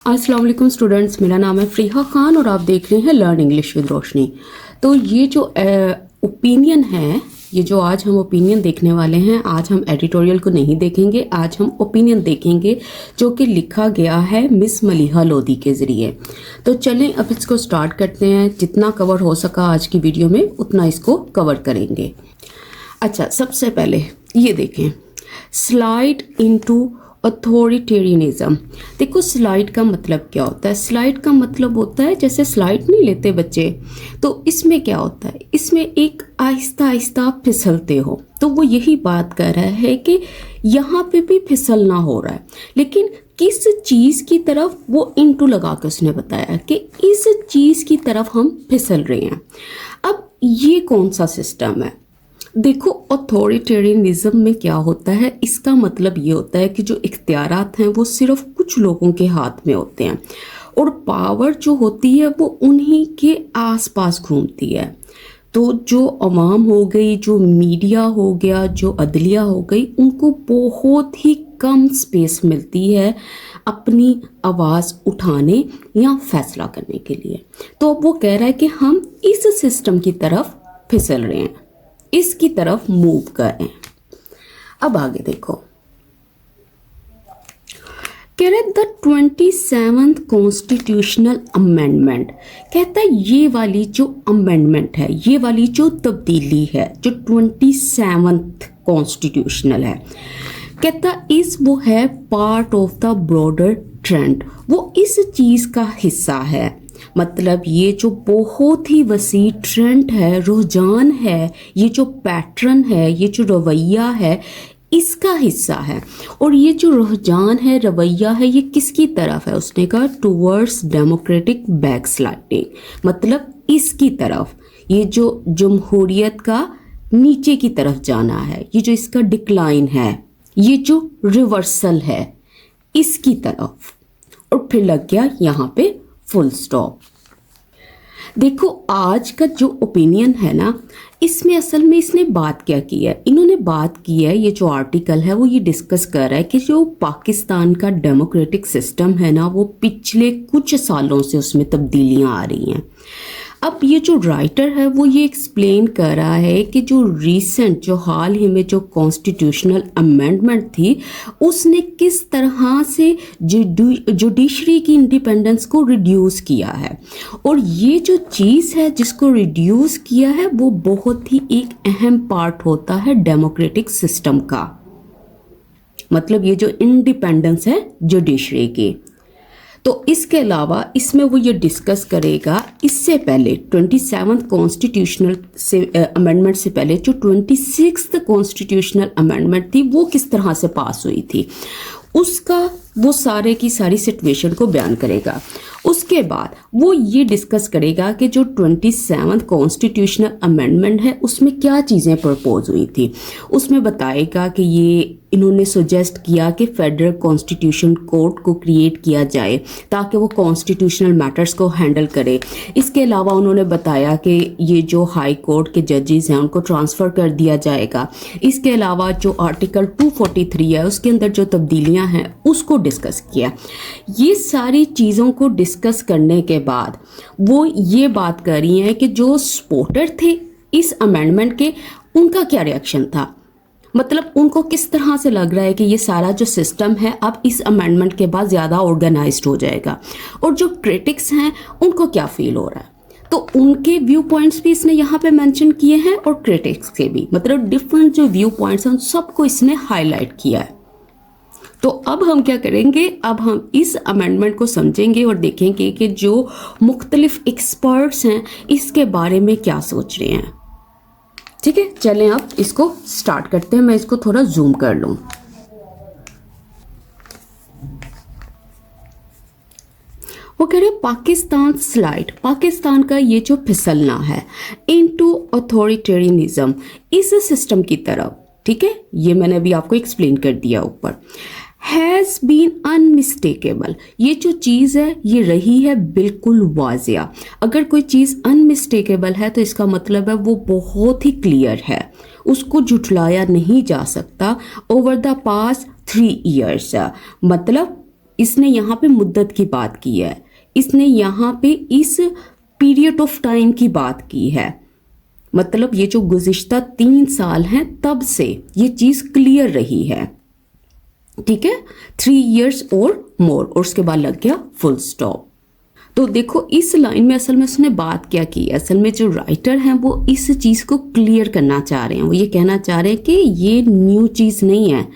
अस्सलाम वालेकुम स्टूडेंट्स, मेरा नाम है फ़रीहा ख़ान और आप देख रहे हैं लर्न इंग्लिश विद रोशनी। तो ये जो ओपिनियन है, ये जो आज हम ओपिनियन देखने वाले हैं, आज हम एडिटोरियल को नहीं देखेंगे, आज हम ओपिनियन देखेंगे जो कि लिखा गया है मिस मलिहा लोधी के ज़रिए। तो चलें अब इसको स्टार्ट करते हैं। जितना कवर हो सका आज की वीडियो में उतना इसको कवर करेंगे। अच्छा, सबसे पहले ये देखें, स्लाइड इनटू अथॉरिटेरियनिज्म। देखो, स्लाइड का मतलब क्या होता है? स्लाइड का मतलब होता है जैसे स्लाइड नहीं लेते बच्चे, तो इसमें क्या होता है, इसमें एक आहिस्ता आहिस्ता फिसलते हो। तो वो यही बात कर रहा है कि यहाँ पे भी फिसलना हो रहा है, लेकिन किस चीज़ की तरफ, वो इनटू लगा के उसने बताया कि इस चीज़ की तरफ हम फिसल रहे हैं। अब ये कौन सा सिस्टम है? देखो, अथॉरिटेरियनिज्म में क्या होता है, इसका मतलब ये होता है कि जो इख्तियारात हैं वो सिर्फ कुछ लोगों के हाथ में होते हैं और पावर जो होती है वो उन्हीं के आसपास घूमती है। तो जो अवाम हो गई, जो मीडिया हो गया, जो अदलिया हो गई, उनको बहुत ही कम स्पेस मिलती है अपनी आवाज़ उठाने या फैसला करने के लिए। तो अब वो कह रहा है कि हम इस सिस्टम की तरफ फिसल रहे हैं, इसकी तरफ मूव करें। अब आगे देखो, कह रहे द 27th कॉन्स्टिट्यूशनल अमेंडमेंट। कहता है ये वाली जो अमेंडमेंट है, ये वाली जो तब्दीली है, जो 27th कॉन्स्टिट्यूशनल है, कहता इस वो है part of the broader trend, वो इस चीज़ का हिस्सा है। मतलब ये जो बहुत ही वसी ट्रेंड है, रुझान है, ये जो पैटर्न है, ये जो रवैया है, इसका हिस्सा है। और ये जो रुझान है, रवैया है, ये किसकी तरफ है? उसने कहा टूवर्ड्स डेमोक्रेटिक बैकस्लाइडिंग, मतलब इसकी तरफ, ये जो जमहूरियत का नीचे की तरफ जाना है, ये जो इसका डिक्लाइन है, ये जो रिवर्सल है, इसकी तरफ। और फिर लग गया यहाँ पे फुल स्टॉप। देखो, आज का जो ओपिनियन है ना, इसमें असल में इसने बात क्या की है? इन्होंने बात की है, ये जो आर्टिकल है वो ये डिस्कस कर रहा है कि जो पाकिस्तान का डेमोक्रेटिक सिस्टम है ना, वो पिछले कुछ सालों से उसमें तब्दीलियां आ रही हैं। अब ये जो राइटर है वो ये एक्सप्लेन कर रहा है कि जो रीसेंट, जो हाल ही में जो कॉन्स्टिट्यूशनल अमेंडमेंट थी, उसने किस तरह से जुडिशरी की इंडिपेंडेंस को रिड्यूस किया है। और ये जो चीज़ है जिसको रिड्यूस किया है, वो बहुत ही एक अहम पार्ट होता है डेमोक्रेटिक सिस्टम का। मतलब ये जो इंडिपेंडेंस है जुडिशरी की। तो इसके अलावा इसमें वो ये डिस्कस करेगा, इससे पहले 27th कॉन्स्टिट्यूशनल से अमेंडमेंट से पहले जो 26th कॉन्स्टिट्यूशनल अमेंडमेंट थी वो किस तरह से पास हुई थी, उसका वो सारे की सारी सिचुएशन को बयान करेगा। उसके बाद वो ये डिस्कस करेगा कि जो 27th कॉन्स्टिट्यूशनल अमेंडमेंट है उसमें क्या चीज़ें प्रपोज हुई थी। उसमें बताएगा कि ये इन्होंने सजेस्ट किया कि फेडरल कॉन्स्टिट्यूशन कोर्ट को क्रिएट किया जाए ताकि वो कॉन्स्टिट्यूशनल मैटर्स को हैंडल करे। इसके अलावा उन्होंने बताया कि ये जो हाई कोर्ट के जजेस हैं उनको ट्रांसफ़र कर दिया जाएगा। इसके अलावा जो आर्टिकल 243 है उसके अंदर जो तब्दीलियां हैं उसको डिस्कस किया। ये सारी चीज़ों को डिस्कस करने के बाद वो ये बात कर रही हैं कि जो सपोर्टर थे इस अमेंडमेंट के, उनका क्या रिएक्शन था। मतलब उनको किस तरह से लग रहा है कि ये सारा जो सिस्टम है अब इस अमेंडमेंट के बाद ज़्यादा ऑर्गेनाइज्ड हो जाएगा। और जो क्रिटिक्स हैं उनको क्या फील हो रहा है, तो उनके व्यू पॉइंट्स भी इसने यहाँ पे मेंशन किए हैं और क्रिटिक्स के भी, मतलब डिफरेंट जो व्यू पॉइंट्स हैं उन सबको इसने हाईलाइट किया है। तो अब हम क्या करेंगे, अब हम इस अमेंडमेंट को समझेंगे और देखेंगे कि जो मुख्तलिफ एक्सपर्ट्स हैं इसके बारे में क्या सोच रहे हैं। ठीक है, चलें अब इसको स्टार्ट करते हैं। मैं इसको थोड़ा जूम कर लूं। वो कह रहे पाकिस्तान स्लाइड, पाकिस्तान का ये जो फिसलना है इनटू अथॉरिटेरियनिज्म, इस सिस्टम की तरफ। ठीक है, ये मैंने अभी आपको एक्सप्लेन कर दिया ऊपर। हैज़ बीन अनमिस्टेकेबल, ये जो चीज़ है ये रही है बिल्कुल वाजिया। अगर कोई चीज़ अनमिस्टेकेबल है तो इसका मतलब है वो बहुत ही क्लियर है, उसको झुठलाया नहीं जा सकता। ओवर द पास्ट 3 years, मतलब इसने यहाँ पे मुद्दत की बात की है, इसने यहाँ पे इस पीरियड ऑफ टाइम की बात की है। मतलब ये जो गुज़िश्ता 3 साल हैं तब से ये चीज़ क्लियर रही है, ठीक है, 3 years और मोर, और उसके बाद लग गया फुल स्टॉप। तो देखो इस लाइन में असल में उसने बात क्या की, असल में जो राइटर हैं वो इस चीज़ को क्लियर करना चाह रहे हैं। वो ये कहना चाह रहे हैं कि ये न्यू चीज़ नहीं है,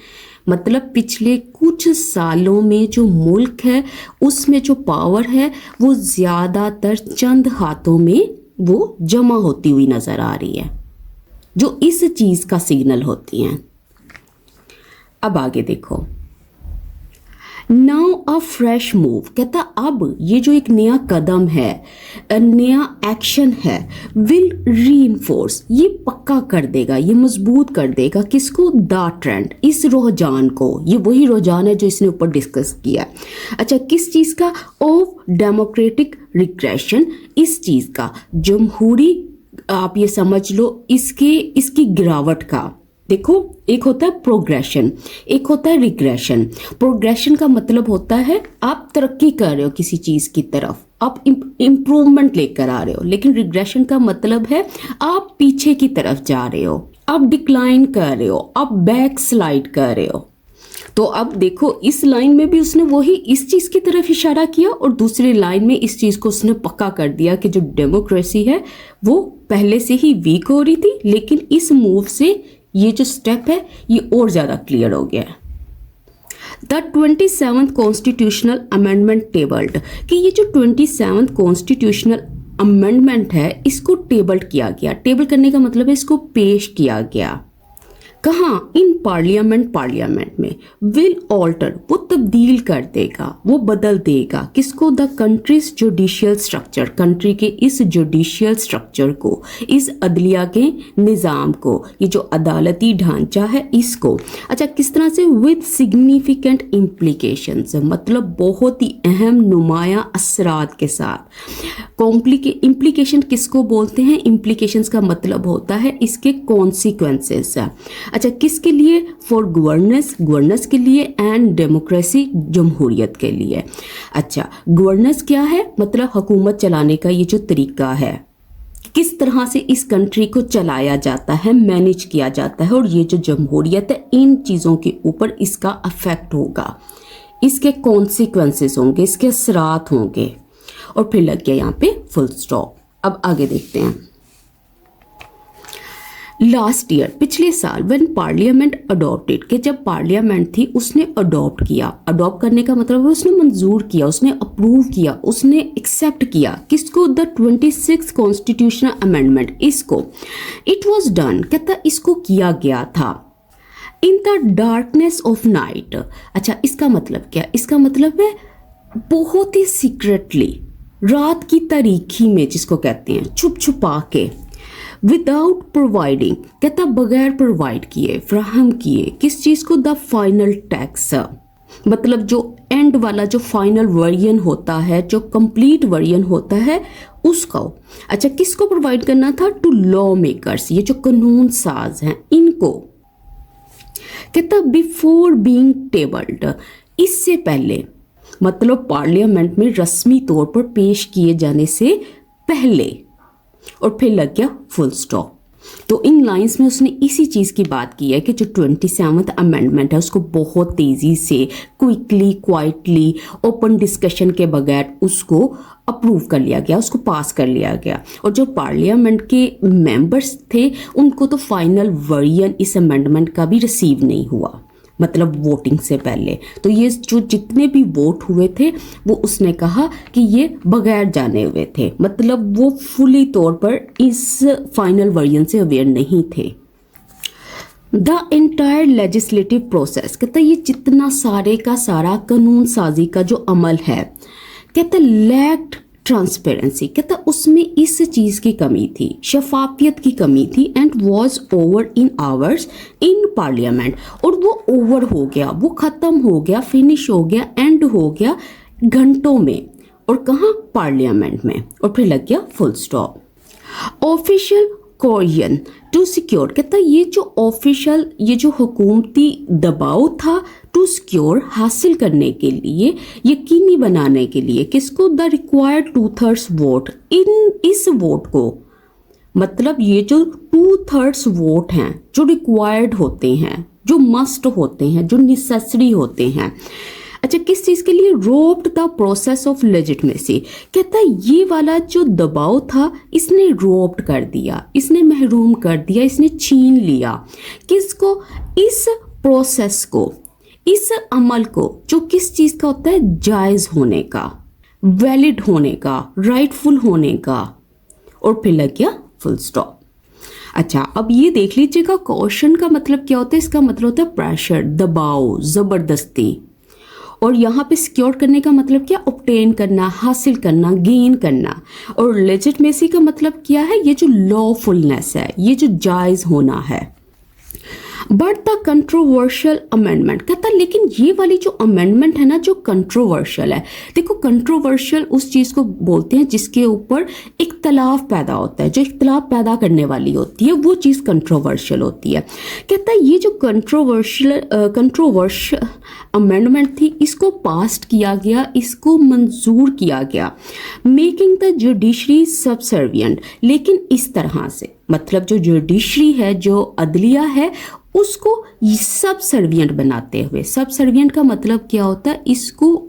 मतलब पिछले कुछ सालों में जो मुल्क है उसमें जो पावर है वो ज़्यादातर चंद हाथों में वो जमा होती हुई नज़र आ रही है, जो इस चीज़ का सिग्नल होती हैं। अब आगे देखो, नाउ अ फ्रेश मूव, कहता अब ये जो एक नया कदम है, नया एक्शन है, विल रीइंफोर्स, ये पक्का कर देगा, ये मजबूत कर देगा किसको, द ट्रेंड, इस रुझान को। ये वही रुझान है जो इसने ऊपर डिस्कस किया। अच्छा, किस चीज़ का, ऑफ डेमोक्रेटिक रिग्रेशन, इस चीज़ का, जमहूरी, आप ये समझ लो इसकी गिरावट का। देखो एक होता है प्रोग्रेशन, एक होता है रिग्रेशन। प्रोग्रेशन का मतलब होता है आप तरक्की कर रहे हो किसी चीज़ की तरफ, आप इम्प्रूवमेंट लेकर आ रहे हो, लेकिन रिग्रेशन का मतलब है आप पीछे की तरफ जा रहे हो, आप डिक्लाइन कर रहे हो, आप बैक स्लाइड कर रहे हो। तो अब देखो इस लाइन में भी उसने वही इस चीज़ की तरफ इशारा किया, और दूसरी लाइन में इस चीज़ को उसने पक्का कर दिया कि जो डेमोक्रेसी है वो पहले से ही वीक हो रही थी, लेकिन इस मूव से ये जो स्टेप है ये और ज़्यादा क्लियर हो गया है। The 27th constitutional amendment tabled, कि ये जो 27th कॉन्स्टिट्यूशनल अमेंडमेंट है इसको टेबल्ड किया गया। टेबल करने का मतलब है इसको पेश किया गया। कहाँ, इन पार्लियामेंट में। विल ऑल्टर, वो तब्दील कर देगा, वो बदल देगा किसको, the countries judicial structure, country के इस जुडिशियल स्ट्रक्चर को, इस अदलिया के निज़ाम को, ये जो अदालती ढांचा है इसको। अच्छा, किस तरह से, विद सिग्निफिकेंट इम्प्लीकेशंस, मतलब बहुत ही अहम नुमाया असरात के साथ। इम्प्लीकेशन किसको बोलते हैं, इम्प्लीकेशंस का मतलब होता है इसके कॉन्सिक्वेंसेस। अच्छा, किसके लिए, फॉर गवर्नेंस के लिए, एंड डेमोक्रेसी, जमहूरियत के लिए। अच्छा, गवर्नेंस क्या है, मतलब हुकूमत चलाने का ये जो तरीका है, किस तरह से इस कंट्री को चलाया जाता है, मैनेज किया जाता है, और ये जो जमहूरियत है इन चीज़ों के ऊपर इसका अफेक्ट होगा, इसके कॉन्सिक्वेंसेस होंगे, इसके असरात होंगे। और फिर लग गया यहाँ पे फुल स्टॉप। अब आगे देखते हैं। लास्ट ईयर, पिछले साल, व्हेन पार्लियामेंट अडॉप्टेड, कि जब पार्लियामेंट थी उसने अडॉप्ट किया। अडॉप्ट करने का मतलब है उसने मंजूर किया, उसने अप्रूव किया, उसने एक्सेप्ट किया किसको, द 26th कॉन्स्टिट्यूशनल अमेंडमेंट, इसको। इट वॉज डन, कहता इसको किया गया था, in the darkness of night. अच्छा, इसका मतलब क्या, इसका मतलब है बहुत ही सीक्रेटली, रात की तारीखी में, जिसको कहते हैं छुप छुपा के, विदाउट प्रोवाइडिंग, कहता बगैर प्रोवाइड किए, फ्राहम किए, किस चीज़ को, द फाइनल टैक्स, मतलब जो एंड वाला जो फाइनल वर्जन होता है, जो कंप्लीट वर्जन होता है उसको। अच्छा, किसको प्रोवाइड करना था, टू लॉ मेकर्स, ये जो कानून साज हैं इनको। कहता बिफोर बीइंग टेबल्ड, इससे पहले, मतलब पार्लियामेंट में रस्मी तौर पर पेश किए जाने से पहले। और फिर लग गया फुल स्टॉप। तो इन लाइंस में उसने इसी चीज़ की बात की है कि जो 27th अमेंडमेंट है उसको बहुत तेज़ी से, क्विकली, क्वाइटली, ओपन डिस्कशन के बगैर उसको अप्रूव कर लिया गया, उसको पास कर लिया गया। और जो पार्लियामेंट के मेंबर्स थे उनको तो फाइनल वर्जन इस अमेंडमेंट का भी रिसीव नहीं हुआ, मतलब वोटिंग से पहले। तो ये जो जितने भी वोट हुए थे वो उसने कहा कि ये बगैर जाने हुए थे, मतलब वो फुली तौर पर इस फाइनल वर्जन से अवेयर नहीं थे। द एंटायर लेजिस्लेटिव प्रोसेस, कहता ये जितना सारे का सारा कानून साजी का जो अमल है, कहता लैक्ड ट्रांसपेरेंसी, कहता उसमें इस चीज़ की कमी थी, शफाफियत की कमी थी, and was over in hours in parliament, और वो ओवर हो गया, वो ख़त्म हो गया, फिनिश हो गया, एंड हो गया घंटों में, और कहाँ, पार्लियामेंट में। और फिर लग गया full stop. Official Korean to secure, कहता है ये जो ऑफिशियल, ये जो हुकूमती दबाव था टू सिक्योर, हासिल करने के लिए, यकीनी बनाने के लिए, किसको, द रिक्वायर्ड 2/3 वोट, इस वोट को, मतलब ये जो 2/3 वोट हैं जो रिक्वायर्ड होते हैं, जो मस्ट होते हैं, जो नेसेसरी होते हैं। अच्छा, किस चीज़ के लिए, roped the process of legitimacy, कहता है ये वाला जो दबाव था इसने रोप्ड कर दिया, इसने महरूम कर दिया, इसने छीन लिया, किसको, इस प्रोसेस को, इस अमल को, जो किस चीज़ का होता है, जायज़ होने का, वैलिड होने का, राइटफुल होने का, और फिर लग गया फुल स्टॉप। अच्छा, अब ये देख लीजिएगा क्वेश्चन का मतलब क्या होता है, इसका मतलब होता है प्रेशर, दबाव, ज़बरदस्ती, और यहाँ पे सिक्योर करने का मतलब क्या, ऑब्टेन करना, हासिल करना, गेन करना, और लेजिटमेसी का मतलब क्या है, ये जो लॉफुलनेस है, ये जो जायज़ होना है। बट द कंट्रोवर्शियल अमेंडमेंट, कहता लेकिन ये वाली जो अमेंडमेंट है ना, जो कंट्रोवर्शियल है, देखो कंट्रोवर्शियल उस चीज़ को बोलते हैं जिसके ऊपर इख्तलाफ पैदा होता है, जो इख्तलाफ पैदा करने वाली होती है, वो चीज़ कंट्रोवर्शियल होती है। कहता है ये जो कंट्रोवर्शियल अमेंडमेंट थी, इसको पास किया गया, इसको मंजूर किया गया, मेकिंग द जुडिशरी सबसर्विएंट, लेकिन इस तरह से, मतलब जो जुडिशरी है, जो अदलिया है, उसको सबसर्विएंट बनाते हुए, सबसर्विएंट का मतलब क्या होता है, इसको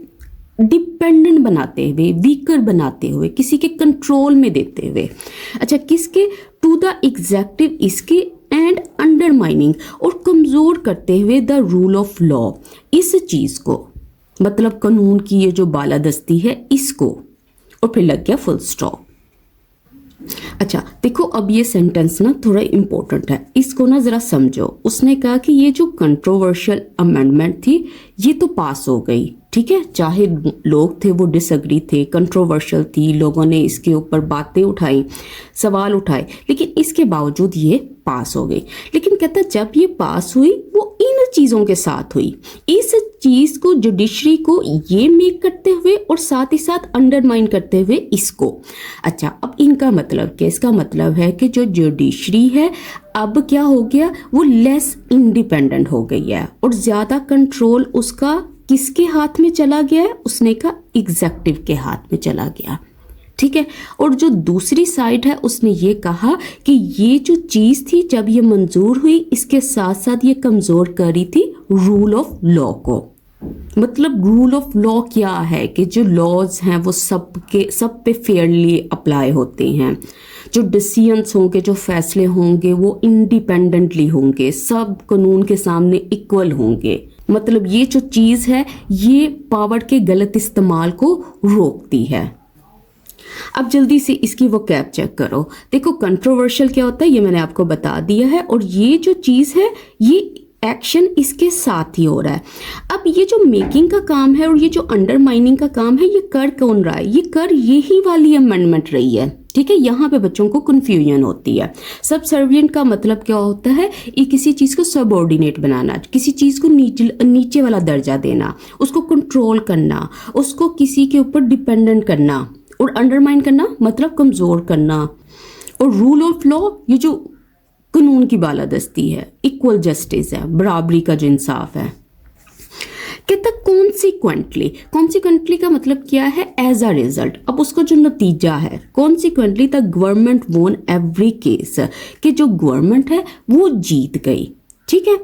डिपेंडेंट बनाते हुए, वीकर बनाते हुए, किसी के कंट्रोल में देते हुए। अच्छा, किसके, टू द एग्जेक्टिव, इसके, एंड अंडरमाइनिंग, और कमज़ोर करते हुए द रूल ऑफ लॉ, इस चीज़ को, मतलब कानून की ये जो बालादस्ती है इसको, और फिर लग गया फुल स्टॉप। अच्छा देखो, अब ये सेंटेंस ना थोड़ा इम्पोर्टेंट है, इसको ना ज़रा समझो। उसने कहा कि ये जो कंट्रोवर्शियल अमेंडमेंट थी ये तो पास हो गई, ठीक है, चाहे लोग थे वो डिसएग्री थे, कंट्रोवर्शियल थी, लोगों ने इसके ऊपर बातें उठाई, सवाल उठाए, लेकिन इसके बावजूद ये पास हो गई। लेकिन कहता जब ये पास हुई वो इन चीज़ों के साथ हुई, इस चीज़ को, जुडिशरी को ये मेक करते हुए और साथ ही साथ अंडरमाइन करते हुए इसको। अच्छा, अब इनका मतलब क्या, इसका मतलब है कि जो जुडिशरी है अब क्या हो गया, वो लेस इंडिपेंडेंट हो गई है और ज़्यादा कंट्रोल उसका किसके हाथ में चला गया है, उसने का एग्जेक्टिव के हाथ में चला गया, ठीक है। और जो दूसरी साइड है उसने ये कहा कि ये जो चीज़ थी जब ये मंजूर हुई, इसके साथ साथ ये कमज़ोर करी थी रूल ऑफ लॉ को। मतलब रूल ऑफ लॉ क्या है कि जो लॉज हैं वो सब पे फेयरली अप्लाई होते हैं, जो डिसीजंस होंगे, जो फैसले होंगे वो इंडिपेंडेंटली होंगे, सब कानून के सामने इक्वल होंगे। मतलब ये जो चीज़ है ये पावर के गलत इस्तेमाल को रोकती है। अब जल्दी से इसकी वो कैप चेक करो। देखो कंट्रोवर्शियल क्या होता है ये मैंने आपको बता दिया है, और ये जो चीज़ है ये एक्शन इसके साथ ही हो रहा है। अब ये जो मेकिंग का काम है और ये जो अंडरमाइनिंग का काम है, ये कर कौन रहा है, ये कर यही वाली अमेंडमेंट रही है, ठीक है। यहाँ पे बच्चों को कन्फ्यूजन होती है। सबसर्विएंट का मतलब क्या होता है, ये किसी चीज़ को सबऑर्डिनेट बनाना, किसी चीज़ को नीचे वाला दर्जा देना, उसको कंट्रोल करना, उसको किसी के ऊपर डिपेंडेंट करना, और अंडरमाइन करना मतलब कमज़ोर करना। और रूल ऑफ लॉ ये जो कानून की बालादस्ती है, इक्वल जस्टिस है, बराबरी का जो इंसाफ है। कहता कॉन्सिक्वेंटली का मतलब क्या है, एज अ रिजल्ट। अब उसका जो नतीजा है, कॉन्सिक्वेंटली द गवर्नमेंट वोन एवरी केस, कि जो गवर्नमेंट है वो जीत गई, ठीक है,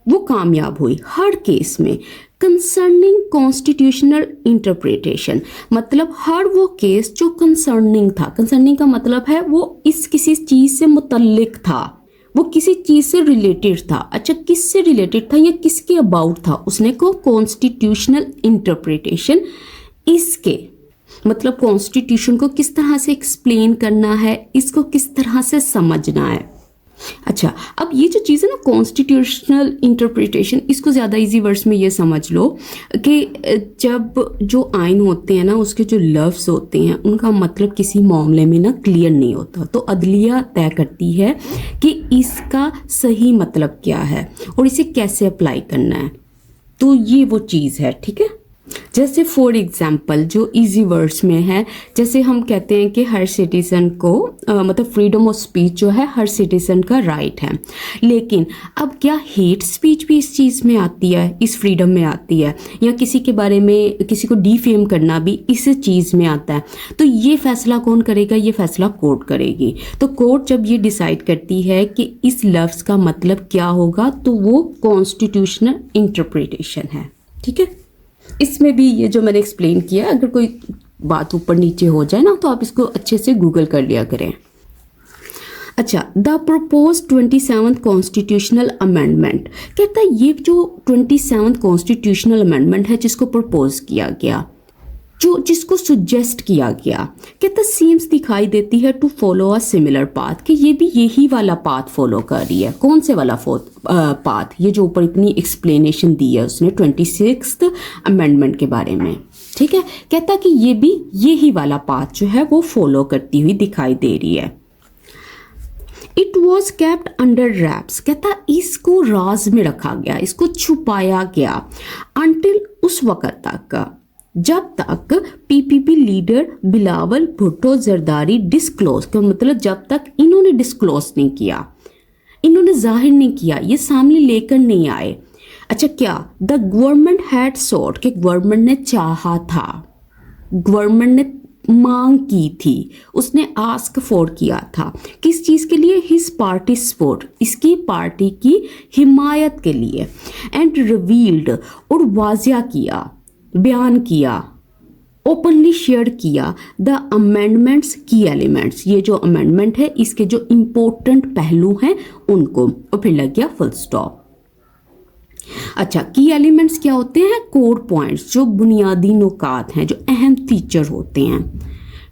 वो कामयाब हुई हर केस में। कंसर्निंग कॉन्स्टिट्यूशनल इंटरप्रिटेशन, मतलब हर वो केस जो कंसर्निंग था, कंसर्निंग का मतलब है वो इस किसी चीज़ से मुतल्लिक था, वो किसी चीज़ से रिलेटेड था। अच्छा, किससे रिलेटेड था या किसके अबाउट था, उसने को कॉन्स्टिट्यूशनल इंटरप्रिटेशन, इसके मतलब कॉन्स्टिट्यूशन को किस तरह से एक्सप्लेन करना है, इसको किस तरह से समझना है। अच्छा, अब ये जो चीज़ है ना कॉन्स्टिट्यूशनल इंटरप्रिटेशन, इसको ज़्यादा इजी वर्ड्स में ये समझ लो कि जब जो आइन होते हैं ना उसके जो लफ्ज़ होते हैं उनका मतलब किसी मामले में ना क्लियर नहीं होता, तो अदलिया तय करती है कि इसका सही मतलब क्या है और इसे कैसे अप्लाई करना है। तो ये वो चीज़ है, ठीक है। जैसे फॉर एग्जाम्पल जो इजी वर्ड्स में है, जैसे हम कहते हैं कि हर सिटीज़न को मतलब फ्रीडम ऑफ स्पीच जो है हर सिटीज़न का राइट है, लेकिन अब क्या हेट स्पीच भी इस चीज़ में आती है, इस फ्रीडम में आती है, या किसी के बारे में किसी को डिफेम करना भी इस चीज़ में आता है? तो ये फैसला कौन करेगा? ये फैसला कोर्ट करेगी। तो कोर्ट जब ये डिसाइड करती है कि इस लफ्ज़ का मतलब क्या होगा, तो वो कॉन्स्टिट्यूशनल इंटरप्रिटेशन है। ठीक है, इसमें भी ये जो मैंने एक्सप्लेन किया, अगर कोई बात ऊपर नीचे हो जाए ना तो आप इसको अच्छे से गूगल कर लिया करें। अच्छा, the propose 27th constitutional amendment कहता है ये जो 27th कॉन्स्टिट्यूशनल अमेंडमेंट है जिसको प्रपोज किया गया, जो जिसको सुजेस्ट किया गया, कहता सीम्स दिखाई देती है to follow a similar path, कि ये भी यही वाला पाथ फॉलो कर रही है। कौन से वाला पाथ? ये जो ऊपर इतनी एक्सप्लेनेशन दी है उसने 26th अमेंडमेंट के बारे में। ठीक है, कहता कि ये भी यही वाला पाथ जो है वो फॉलो करती हुई दिखाई दे रही है। It was kept under raps, कहता इसको राज में रखा गया, इसको छुपाया गया, अंटिल उस वक़्त तक जब तक PPP leader Bilawal Bhutto Zardari disclose, का मतलब जब तक इन्होंने डिस्क्लोज नहीं किया, इन्होंने जाहिर नहीं किया, ये सामने लेकर नहीं आए। अच्छा, क्या द गवर्नमेंट हैड सॉट, कि गवर्नमेंट ने चाहा था, गवर्नमेंट ने मांग की थी, उसने आस्क फॉर किया था, किस चीज़ के लिए? हिज पार्टी सपोर्ट, इसकी पार्टी की हिमायत के लिए, एंड रिवील्ड और वाजिया किया, बयान किया, ओपनली शेयर किया द अमेंडमेंट्स की एलिमेंट्स, ये जो अमेंडमेंट है इसके जो इम्पोर्टेंट पहलू हैं उनको, और फिर लग गया फुल स्टॉप। अच्छा, की एलिमेंट्स क्या होते हैं? कोर पॉइंट्स, जो बुनियादी नुकात हैं, जो अहम फीचर होते हैं।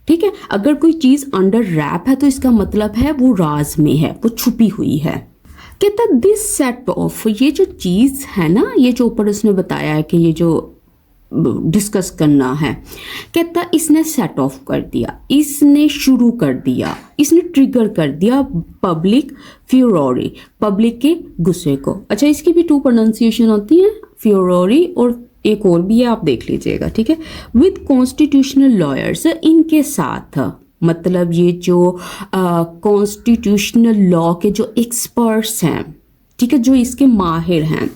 ठीक है, अगर कोई चीज़ अंडर रैप है तो इसका मतलब है वो राज में है, वो छुपी हुई है। कहता दिस सेट ऑफ, ये जो चीज़ है ना, ये जो ऊपर उसने बताया है कि ये जो डिस्कस करना है, कहता इसने सेट ऑफ कर दिया, इसने शुरू कर दिया, इसने ट्रिगर कर दिया पब्लिक फ्यूरोरी, पब्लिक के गुस्से को। अच्छा, इसकी भी 2 प्रोनाउंसिएशन होती हैं, फ्यूरोरी और एक और भी है, आप देख लीजिएगा। ठीक है, विद कॉन्स्टिट्यूशनल लॉयर्स, इनके साथ, मतलब ये जो कॉन्स्टिट्यूशनल लॉ के जो एक्सपर्ट्स हैं, ठीक है, जो इसके माहिर हैं,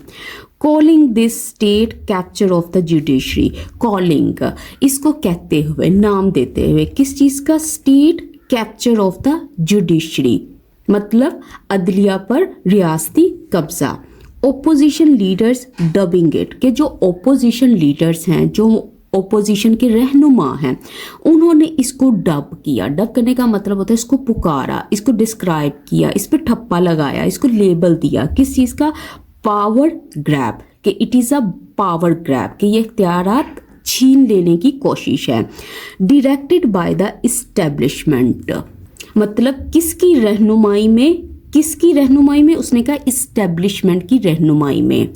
calling this state capture of the judiciary, calling इसको कहते हुए, नाम देते हुए, किस चीज़ का? State capture of the judiciary, मतलब अदलिया पर रियासती कब्जा। ओपोजिशन लीडर्स डबिंग इट, के जो ओपोजिशन लीडर्स हैं, जो ओपोजिशन के रहनुमा हैं, उन्होंने इसको डब किया। डब करने का मतलब होता है इसको पुकारा, इसको डिस्क्राइब किया, इस पर ठप्पा लगाया, इसको लेबल दिया, किस चीज़ का? पावर ग्रैब, कि it is a power grab, कि ये इख्तियारात छीन लेने की कोशिश है। डायरेक्टेड बाय द इस्टेब्लिशमेंट, मतलब किसकी रहनुमाई में? किसकी रहनुमाई में? उसने कहा इस्टेब्लिशमेंट की रहनुमाई में,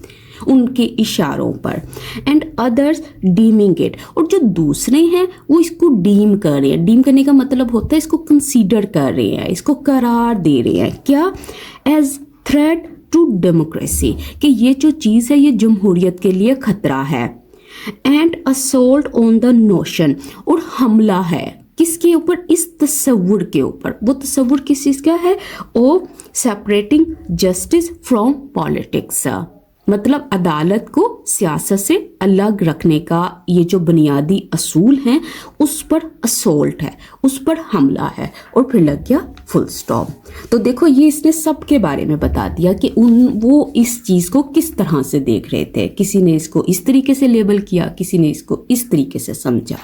उनके इशारों पर। एंड अदर्स डीमिंग इट, और जो दूसरे हैं वो इसको डीम कर रहे हैं। डीम करने का मतलब होता है इसको कंसीडर कर रहे हैं, इसको करार दे रहे हैं, क्या? एज थ्रेट टू डेमोक्रेसी, कि ये जो चीज़ है ये जमहूरियत के लिए खतरा है। And assault on the notion, और हमला है किसके ऊपर? इस तस्वुर के ऊपर। वो तस्वुर किस चीज़ का है? ओ सेपरेटिंग जस्टिस फ्रॉम पॉलिटिक्स, मतलब अदालत को सियासत से अलग रखने का ये जो बुनियादी असूल हैं उस पर असोल्ट है, उस पर हमला है, और फिर लग गया फुल स्टॉप। तो देखो ये इसने सब के बारे में बता दिया कि वो इस चीज़ को किस तरह से देख रहे थे। किसी ने इसको इस तरीके से लेबल किया, किसी ने इसको इस तरीके से समझा।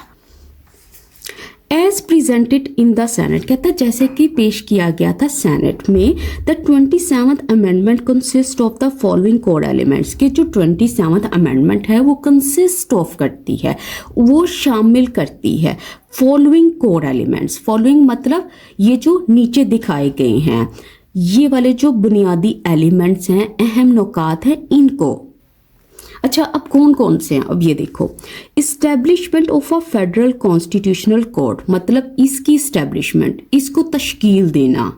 As presented in the senate, कहता जैसे कि पेश किया गया था सेनेट में, the 27th amendment consist of the following code elements, के जो 27th अमेंडमेंट है वो कंसिस्ट ऑफ करती है, वो शामिल करती है फॉलोइंग कोड एलिमेंट्स। फॉलोइंग मतलब ये जो नीचे दिखाए गए हैं, ये वाले जो बुनियादी एलिमेंट्स हैं, अहम नुकात हैं, इनको। अच्छा, अब कौन कौन से हैं? अब ये देखो, establishment of a federal constitutional court, मतलब इसकी इस्टेब्लिशमेंट, इसको तश्कील देना,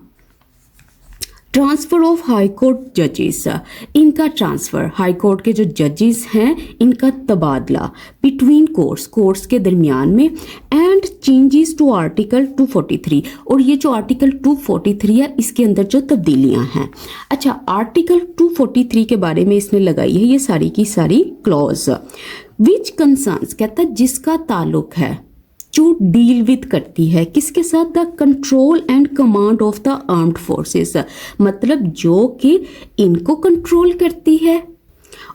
ट्रांसफ़र ऑफ हाई कोर्ट जजेस, इनका ट्रांसफ़र, हाई कोर्ट के जो जजेस हैं इनका तबादला बिटवीन कोर्ट्स के दरमियान में, एंड चेंजेस टू आर्टिकल 243, और ये जो आर्टिकल 243 है इसके अंदर जो तब्दीलियां हैं। अच्छा, आर्टिकल 243 के बारे में इसने लगाई है ये सारी की सारी क्लॉज, विच कंसर्न्स, कहता है जिसका ताल्लुक है, जो डील विद करती है किसके साथ, the control and command of the armed forces, मतलब जो कि इनको कंट्रोल करती है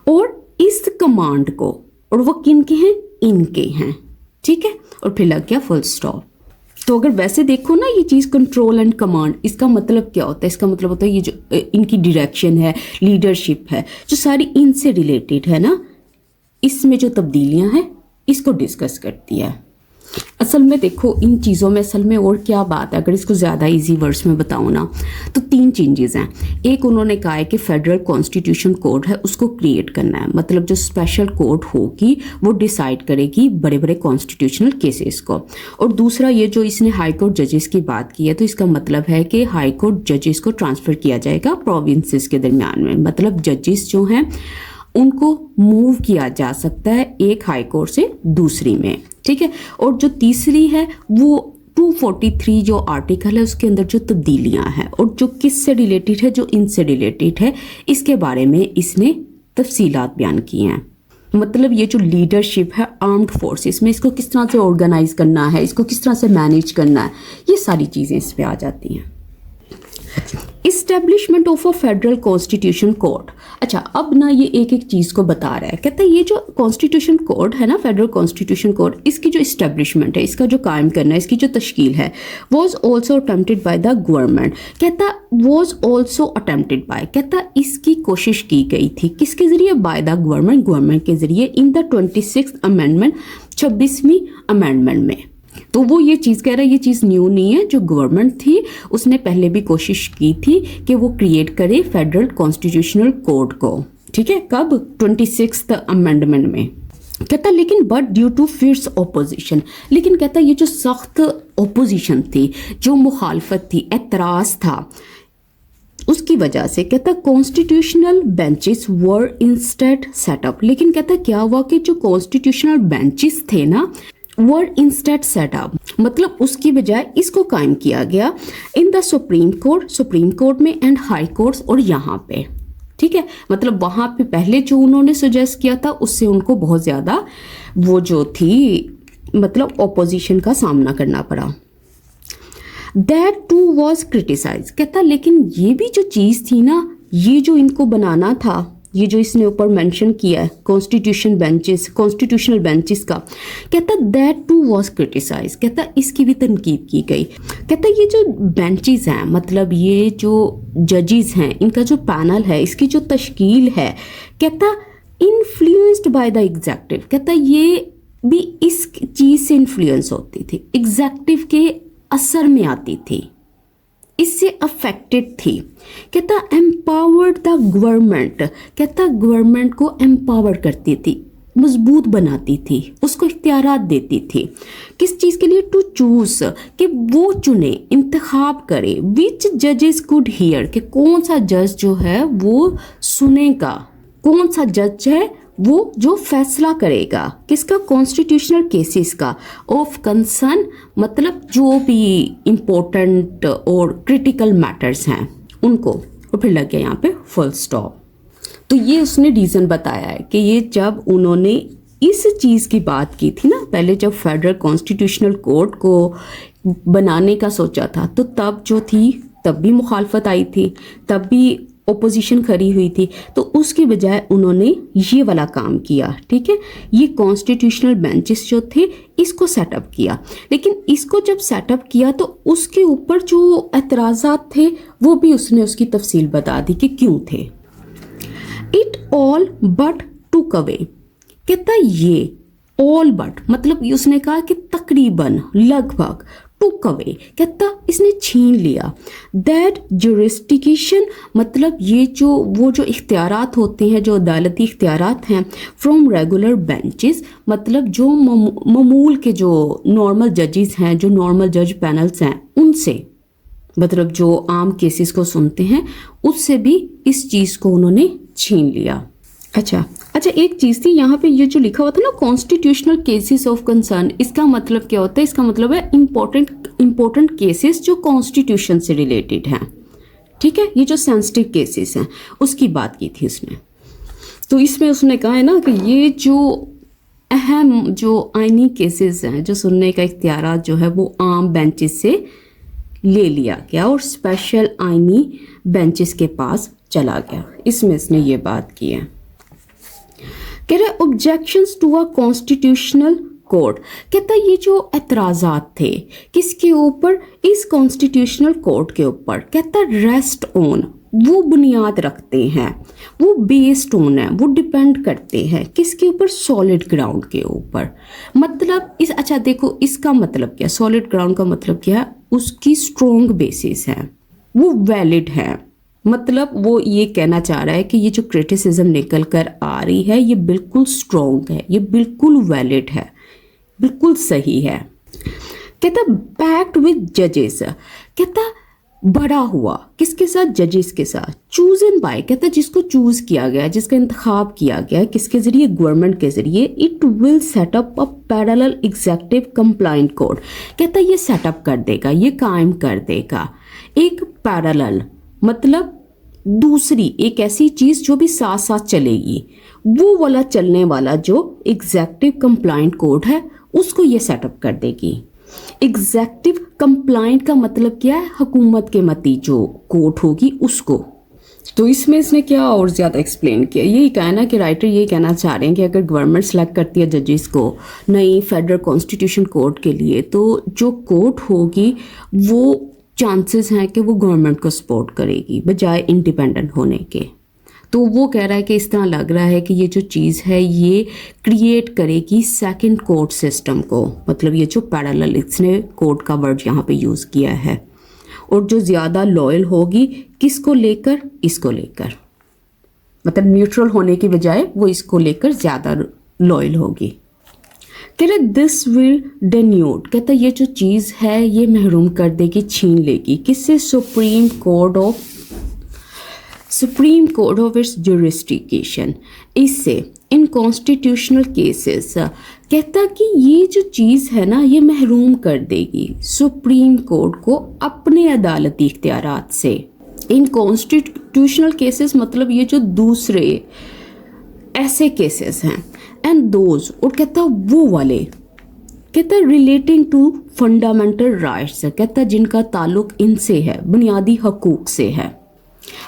और इस कमांड को, और वो किन के हैं, इनके हैं, ठीक है, और फिर लग गया फुल स्टॉप। तो अगर वैसे देखो ना ये चीज़ कंट्रोल एंड कमांड, इसका मतलब क्या होता है, इसका मतलब होता है ये जो इनकी डायरेक्शन है, लीडरशिप है, जो सारी इनसे रिलेटेड है ना, इसमें जो तब्दीलियां हैं इसको डिस्कस करती है। असल में देखो इन चीज़ों में असल में और क्या बात है, अगर इसको ज़्यादा इजी वर्ड्स में बताऊँ ना तो 3 चेंजेस हैं। एक उन्होंने कहा है कि फेडरल कॉन्स्टिट्यूशन कोड है उसको क्रिएट करना है, मतलब जो स्पेशल कोर्ट होगी वो डिसाइड करेगी बड़े बड़े कॉन्स्टिट्यूशनल केसेस को। और दूसरा ये जो इसने हाई कोर्ट जजेस की बात की है, तो इसका मतलब है कि हाई कोर्ट जजेस को ट्रांसफ़र किया जाएगा प्रोविंसेस के दरमियान में, मतलब जजेस जो हैं उनको मूव किया जा सकता है एक हाई कोर्ट से दूसरी में, ठीक है। और जो तीसरी है वो 243 जो आर्टिकल है उसके अंदर जो तब्दीलियां हैं और जो किससे रिलेटेड है, जो इनसे रिलेटेड है, इसके बारे में इसने तफसीलात बयान की हैं। मतलब ये जो लीडरशिप है आर्म्ड फोर्सेस में, इसको किस तरह से ऑर्गेनाइज करना है, इसको किस तरह से मैनेज करना है, ये सारी चीज़ें इस पर आ जाती हैं। Establishment of a federal constitution court. अच्छा, अब ना ये एक एक चीज़ को बता रहा है, कहता है ये जो कॉन्स्टिट्यूशन कोर्ट है ना, फेडरल कॉन्स्टिट्यूशन कोर्ट, इसकी जो इस्टेब्लिशमेंट है, इसका जो कायम करना है, इसकी जो तश्कील है, was also attempted by the government. कहता वॉज ऑल्सो अटेम्प्टेड बाय, कहता इसकी कोशिश की गई थी किसके ज़रिए, बाय द गवर्नमेंट के ज़रिए, इन द 26th अमेंडमेंट, 26वीं अमेंडमेंट में। तो वो ये चीज़ कह रहा है, ये चीज़ न्यू नहीं है, जो गवर्नमेंट थी उसने पहले भी कोशिश की थी कि वो क्रिएट करे फेडरल कॉन्स्टिट्यूशनल कोड को, ठीक है, कब, 26th अमेंडमेंट में। कहता लेकिन but due to fierce opposition, लेकिन कहता ये जो सख्त ओपोजिशन थी, जो मुखालफत थी, एतराज़ था, उसकी वजह से कहता कॉन्स्टिट्यूशनल बेंचेस वर इंस्टेड सेटअप। लेकिन कहता क्या हुआ कि जो कॉन्स्टिट्यूशनल बेंचेस थे ना, वर इंस्टेड सेटअप, मतलब उसकी बजाय इसको कायम किया गया इन द सुप्रीम कोर्ट में एंड हाई कोर्ट्स, और यहाँ पे, ठीक है, मतलब वहाँ पे पहले जो उन्होंने सजेस्ट किया था उससे उनको बहुत ज़्यादा वो जो थी मतलब ऑपोजिशन का सामना करना पड़ा। दैट टू वॉज क्रिटिसाइज, कहता लेकिन ये भी जो चीज़ थी ना, ये जो इनको बनाना था, ये जो इसने ऊपर मेंशन किया है कॉन्स्टिट्यूशनल बेंचेस का, कहता दैट टू वॉज क्रिटिसाइज, कहता इसकी भी तनकीद की गई। कहता ये जो बेंचेस हैं, मतलब ये जो जजेस हैं, इनका जो पैनल है, इसकी जो तश्कील है, कहता इन्फ्लुएंस्ड बाय द एग्जेक्टिव, कहता ये भी इस चीज़ से इन्फ्लुएंस होती थी, एग्जेक्टिव के असर में आती थी, इससे अफेक्टेड थी। कहता एम्पावर्ड द गवर्नमेंट, कहता गवर्नमेंट को एम्पावर करती थी, मजबूत बनाती थी, उसको इख्तियारात देती थी, किस चीज़ के लिए, टू चूज, कि वो चुने, इंतखाब करे, विच जजेस कुड हियर, कि कौन सा जज जो है वो सुनेगा, कौन सा जज है वो जो फैसला करेगा, किसका, कॉन्स्टिट्यूशनल केसेस का, ऑफ कंसर्न, मतलब जो भी इम्पोर्टेंट और क्रिटिकल मैटर्स हैं उनको। और फिर लग गया यहाँ पे फुल स्टॉप। तो ये उसने रीज़न बताया है कि ये जब उन्होंने इस चीज़ की बात की थी ना, पहले जब फेडरल कॉन्स्टिट्यूशनल कोर्ट को बनाने का सोचा था, तो तब जो थी तब भी मुखालफत आई थी, तब भी ओपोजिशन खड़ी हुई थी, तो उसके बजाय उन्होंने ये वाला काम किया, ठीक है, ये कॉन्स्टिट्यूशनल बेंचेस जो थे इसको सेटअप किया। लेकिन इसको जब सेटअप किया तो उसके ऊपर जो एतराज़ात थे वो भी उसने उसकी तफसील बता दी कि क्यों थे। It all but took away, कहता ये ऑल बट, मतलब उसने कहा कि तकरीबन, लगभग, टुक अवे, कहता इसने छीन लिया, दैट जुरिस्डिक्शन, मतलब ये जो वो जो इख्तियारात होते हैं, जो अदालती इख्तियारात हैं, फ्रॉम रेगुलर बेंचेस, मतलब जो मामूल के जो नॉर्मल जजेस हैं, जो नॉर्मल जज पैनल्स हैं, उनसे, मतलब जो आम केसेस को सुनते हैं उससे भी इस चीज़ को उन्होंने छीन लिया। अच्छा, एक चीज़ थी यहाँ पे, ये जो लिखा हुआ था ना कॉन्स्टिट्यूशनल केसेस ऑफ कंसर्न, इसका मतलब क्या होता है? इसका मतलब है इम्पोर्टेंट केसेस जो कॉन्स्टिट्यूशन से रिलेटेड हैं, ठीक है। ये जो सेंसिटिव केसेस हैं उसकी बात की थी उसने। तो इसमें उसने कहा है ना कि ये जो अहम जो आईनी केसेस हैं, जो सुनने का इख्तियार जो है वो आम बेंचेस से ले लिया गया और स्पेशल आईनी बेंचेस के पास चला गया। इसमें इसने ये बात की है। कह रहे objections to a constitutional code, कहता है ये जो एतराज़ात थे किसके ऊपर? इस कॉन्स्टिट्यूशनल कोड के ऊपर। कहता रेस्ट ऑन, वो बुनियाद रखते हैं, वो बेस्ड ऑन है, वो डिपेंड करते हैं किसके ऊपर? सॉलिड ग्राउंड के ऊपर। मतलब इस अच्छा देखो इसका मतलब क्या? सॉलिड ग्राउंड का मतलब क्या है? उसकी स्ट्रॉन्ग बेसिस है, वो वैलिड है। मतलब वो ये कहना चाह रहा है कि ये जो क्रिटिसिज्म निकल कर आ रही है ये बिल्कुल स्ट्रॉन्ग है, ये बिल्कुल वैलिड है, बिल्कुल सही है। कहता बैक्ड विद जजेस, कहता बड़ा हुआ किसके साथ? जजेस के साथ। चूजन बाय, कहता जिसको चूज किया गया, जिसका इंतखाब किया गया किसके जरिए? गवर्नमेंट के जरिए। It will set up a parallel executive complaint code, कहता ये सेटअप कर देगा, ये कायम कर देगा एक पैरेलल, मतलब दूसरी एक ऐसी चीज जो भी साथ साथ चलेगी, वो वाला चलने वाला जो एग्जीक्यूटिव कंप्लाइंट कोड है उसको ये सेटअप कर देगी। एग्जीक्यूटिव कंप्लाइंट का मतलब क्या है? हुकूमत के मती जो कोर्ट होगी उसको। तो इसमें इसने क्या और ज़्यादा एक्सप्लेन किया, यही कहा ना कि राइटर ये कहना चाह रहे हैं कि अगर गवर्नमेंट सेलेक्ट करती है जजेस को नई फेडरल कॉन्स्टिट्यूशन कोर्ट के लिए, तो जो कोर्ट होगी वो चांसेस हैं कि वो गवर्नमेंट को सपोर्ट करेगी बजाय इंडिपेंडेंट होने के। तो वो कह रहा है कि इस तरह लग रहा है कि ये जो चीज़ है ये क्रिएट करेगी सेकंड कोर्ट सिस्टम को, मतलब ये जो पैरेलल, इसने कोर्ट का वर्ड यहाँ पे यूज़ किया है, और जो ज़्यादा लॉयल होगी किसको लेकर? इसको लेकर, मतलब न्यूट्रल होने की बजाय वो इसको लेकर ज़्यादा लॉयल होगी। कह रहे दिस विल डेन्यूट, कहता ये जो चीज़ है ये महरूम कर देगी, छीन लेगी किससे? Supreme court of its jurisdiction, इससे इन कॉन्स्टिट्यूशनल केसेस। कहता कि ये जो चीज़ है ना ये महरूम कर देगी सुप्रीम कोर्ट को अपने अदालती इख्तियारात से। इन कॉन्स्टिट्यूशनल केसेस मतलब ये जो दूसरे ऐसे केसेस हैं, एंड दोज, और कहता वो वाले, कहता रिलेटिंग टू फंडामेंटल राइट्स, कहता जिनका ताल्लुक इनसे है, बुनियादी हकूक से है।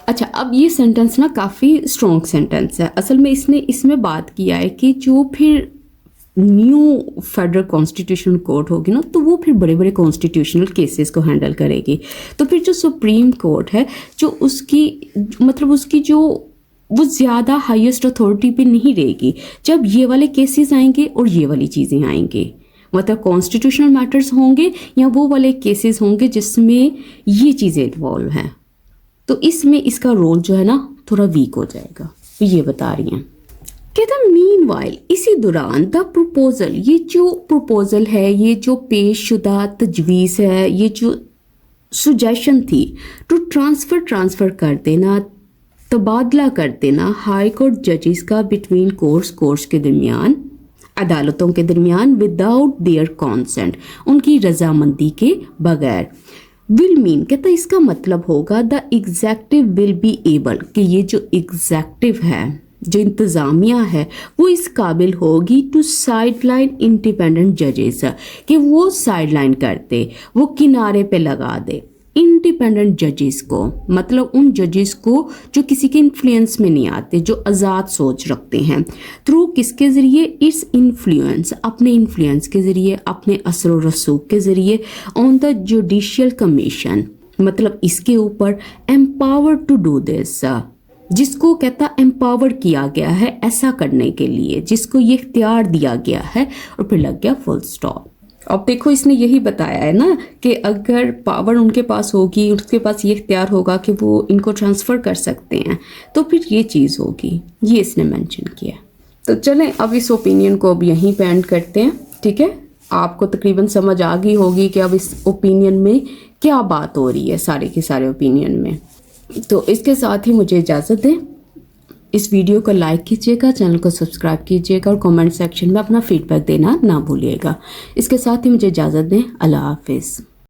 अच्छा, अब ये सेंटेंस ना काफ़ी स्ट्रॉन्ग सेंटेंस है। असल में इसने इसमें बात किया है कि जो फिर न्यू फेडरल कॉन्स्टिट्यूशन कोर्ट होगी ना तो वो फिर बड़े बड़े कॉन्स्टिट्यूशनल केसेस को हैंडल करेगी। तो फिर जो सुप्रीम कोर्ट है जो उसकी मतलब उसकी जो वो ज़्यादा हाईएस्ट अथॉरिटी पे नहीं रहेगी जब ये वाले केसेस आएंगे और ये वाली चीज़ें आएंगे, मतलब कॉन्स्टिट्यूशनल मैटर्स होंगे या वो वाले केसेस होंगे जिसमें ये चीज़ें इन्वॉल्व हैं, तो इसमें इसका रोल जो है ना थोड़ा वीक हो जाएगा। तो ये बता रही हैं। कहता मीनवाइल, इसी दौरान द प्रपोजल, ये जो प्रपोजल है, ये जो पेशशुदा तजवीज़ है, ये जो सुजेशन थी टू ट्रांसफ़र कर देना, तबादला कर देना हाई कोर्ट जजेस का बिटवीन कोर्ट्स के दरमियान, अदालतों के दरमियान, विदाउट देयर कॉन्सेंट, उनकी रजामंदी के बगैर। विल मीन, कहता इसका मतलब होगा the adjective will be able, कि ये जो एग्जेक्टिव है, जो इंतज़ामिया है, वो इस काबिल होगी टू साइडलाइन इंडिपेंडेंट जजेस, कि वो साइडलाइन कर दे, वो किनारे पे लगा दे इंडिपेंडेंट जजेस को, मतलब उन जजेस को जो किसी के इन्फ्लुएंस में नहीं आते, जो आज़ाद सोच रखते हैं। थ्रू किसके ज़रिए? इट्स इन्फ्लुएंस, अपने इन्फ्लुएंस के ज़रिए, अपने असर व रसूख के ज़रिए, ऑन द जुडिशियल कमीशन, मतलब इसके ऊपर, एम्पावर टू डू दिस, जिसको कहता एम्पावर किया गया है ऐसा करने के लिए, जिसको ये इख्तियार दिया गया है, और फिर लग गया फुल स्टॉप। अब देखो इसने यही बताया है ना कि अगर पावर उनके पास होगी, उसके पास ये इख्तियार होगा कि वो इनको ट्रांसफ़र कर सकते हैं, तो फिर ये चीज़ होगी, ये इसने मेंशन किया। तो चलें अब इस ओपिनियन को अब यहीं पे एंड करते हैं, ठीक है। आपको तकरीबन समझ आ गई होगी कि अब इस ओपिनियन में क्या बात हो रही है सारे के सारे ओपिनियन में। तो इसके साथ ही मुझे इजाज़त दें। इस वीडियो को लाइक कीजिएगा, चैनल को सब्सक्राइब कीजिएगा और कमेंट सेक्शन में अपना फीडबैक देना ना भूलिएगा। इसके साथ ही मुझे इजाज़त दें। अल्लाह हाफिज़।